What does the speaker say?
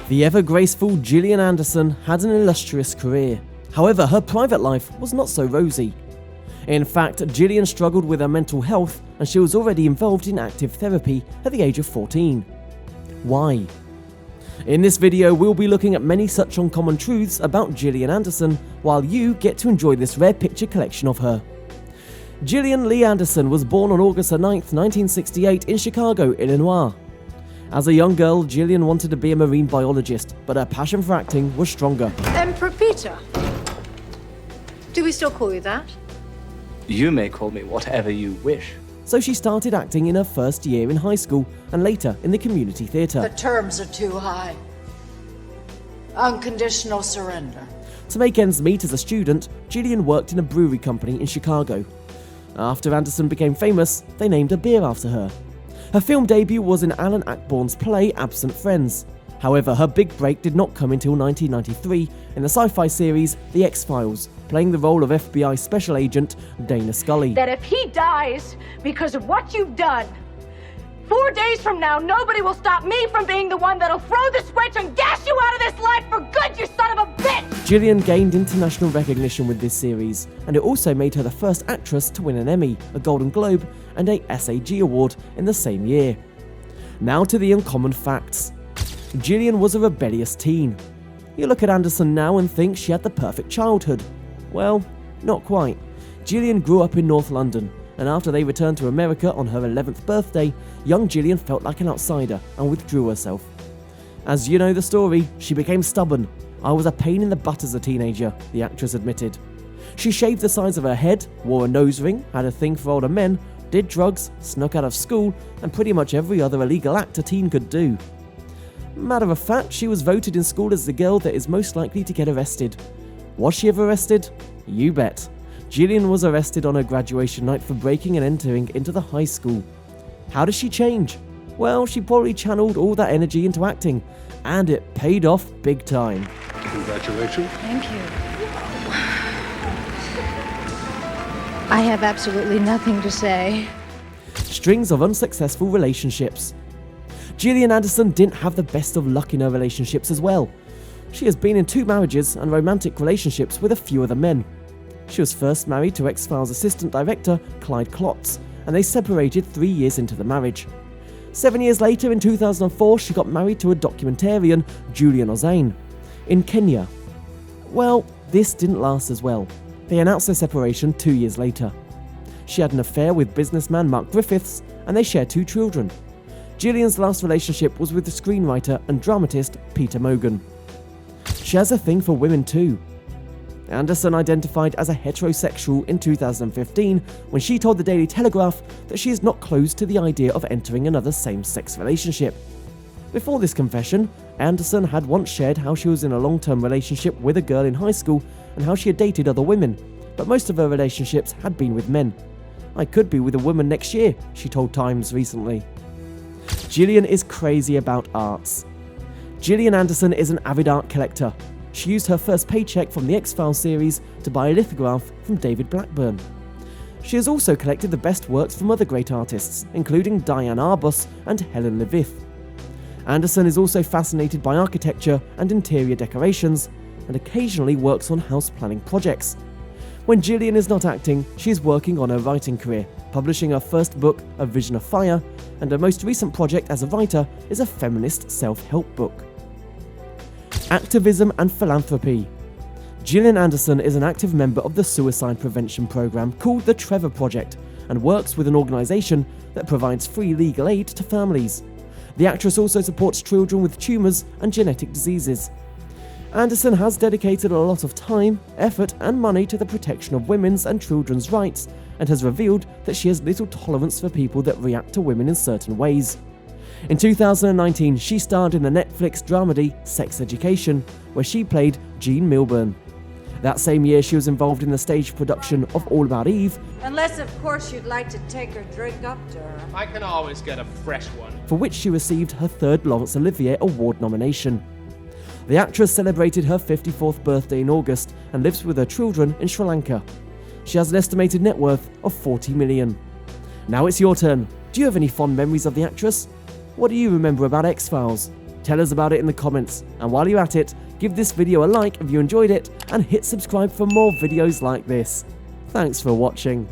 The ever-graceful Gillian Anderson had an illustrious career. However, her private life was not so rosy. In fact, Gillian struggled with her mental health and she was already involved in active therapy at the age of 14. Why? In this video, we'll be looking at many such uncommon truths about Gillian Anderson, while you get to enjoy this rare picture collection of her. Gillian Lee Anderson was born on August 9, 1968 in Chicago, Illinois. As a young girl, Gillian wanted to be a marine biologist, but her passion for acting was stronger. Emperor Peter. Do we still call you that? You may call me whatever you wish. So she started acting in her first year in high school and later in the community theatre. The terms are too high. Unconditional surrender. To make ends meet as a student, Gillian worked in a brewery company in Chicago. After Anderson became famous, they named a beer after her. Her film debut was in Alan Ayckbourn's play Absent Friends. However, her big break did not come until 1993 in the sci-fi series The X-Files, playing the role of FBI Special Agent Dana Scully. That if he dies because of what you've done, 4 days from now, nobody will stop me from being the one that'll throw the switch and gas you out of this life for good, you son of a bitch! Gillian gained international recognition with this series, and it also made her the first actress to win an Emmy, a Golden Globe, and a SAG award in the same year. Now to the uncommon facts. Gillian was a rebellious teen. You look at Anderson now and think she had the perfect childhood. Well, not quite. Gillian grew up in North London, and after they returned to America on her 11th birthday, young Gillian felt like an outsider and withdrew herself. As you know the story, she became stubborn. "I was a pain in the butt as a teenager," the actress admitted. She shaved the sides of her head, wore a nose ring, had a thing for older men, did drugs, snuck out of school, and pretty much every other illegal act a teen could do. Matter of fact, she was voted in school as the girl that is most likely to get arrested. Was she ever arrested? You bet. Gillian was arrested on her graduation night for breaking and entering into the high school. How did she change? Well, she probably channeled all that energy into acting, and it paid off big time. Congratulations. Thank you. I have absolutely nothing to say. Strings of unsuccessful relationships. Gillian Anderson didn't have the best of luck in her relationships as well. She has been in 2 marriages and romantic relationships with a few other men. She was first married to X-Files assistant director Clyde Klotz, and they separated 3 years into the marriage. 7 years later, in 2004, she got married to a documentarian, Julian Ozane, in Kenya. Well, this didn't last as well. They announced their separation 2 years later. She had an affair with businessman Mark Griffiths, and they shared 2 children. Gillian's last relationship was with the screenwriter and dramatist Peter Mogan. She has a thing for women too. Anderson identified as a heterosexual in 2015 when she told the Daily Telegraph that she is not closed to the idea of entering another same-sex relationship. Before this confession, Anderson had once shared how she was in a long-term relationship with a girl in high school and how she had dated other women, but most of her relationships had been with men. "I could be with a woman next year," she told Times recently. Gillian is crazy about arts. Gillian Anderson is an avid art collector. She used her first paycheck from the X-Files series to buy a lithograph from David Blackburn. She has also collected the best works from other great artists, including Diane Arbus and Helen Levith. Anderson is also fascinated by architecture and interior decorations, and occasionally works on house planning projects. When Gillian is not acting, she is working on her writing career, publishing her first book, A Vision of Fire, and her most recent project as a writer is a feminist self-help book. Activism and philanthropy. Gillian Anderson is an active member of the suicide prevention program called the Trevor Project and works with an organisation that provides free legal aid to families. The actress also supports children with tumours and genetic diseases. Anderson has dedicated a lot of time, effort and money to the protection of women's and children's rights and has revealed that she has little tolerance for people that react to women in certain ways. In 2019, she starred in the Netflix dramedy Sex Education, where she played Jean Milburn. That same year, she was involved in the stage production of All About Eve, Unless, of course, you'd like to take her drink up to her. I can always get a fresh one. for which she received her 3rd Laurence Olivier Award nomination. The actress celebrated her 54th birthday in August and lives with her children in Sri Lanka. She has an estimated net worth of $40 million. Now it's your turn. Do you have any fond memories of the actress? What do you remember about X-Files? Tell us about it in the comments, and while you're at it, give this video a like if you enjoyed it, and hit subscribe for more videos like this. Thanks for watching.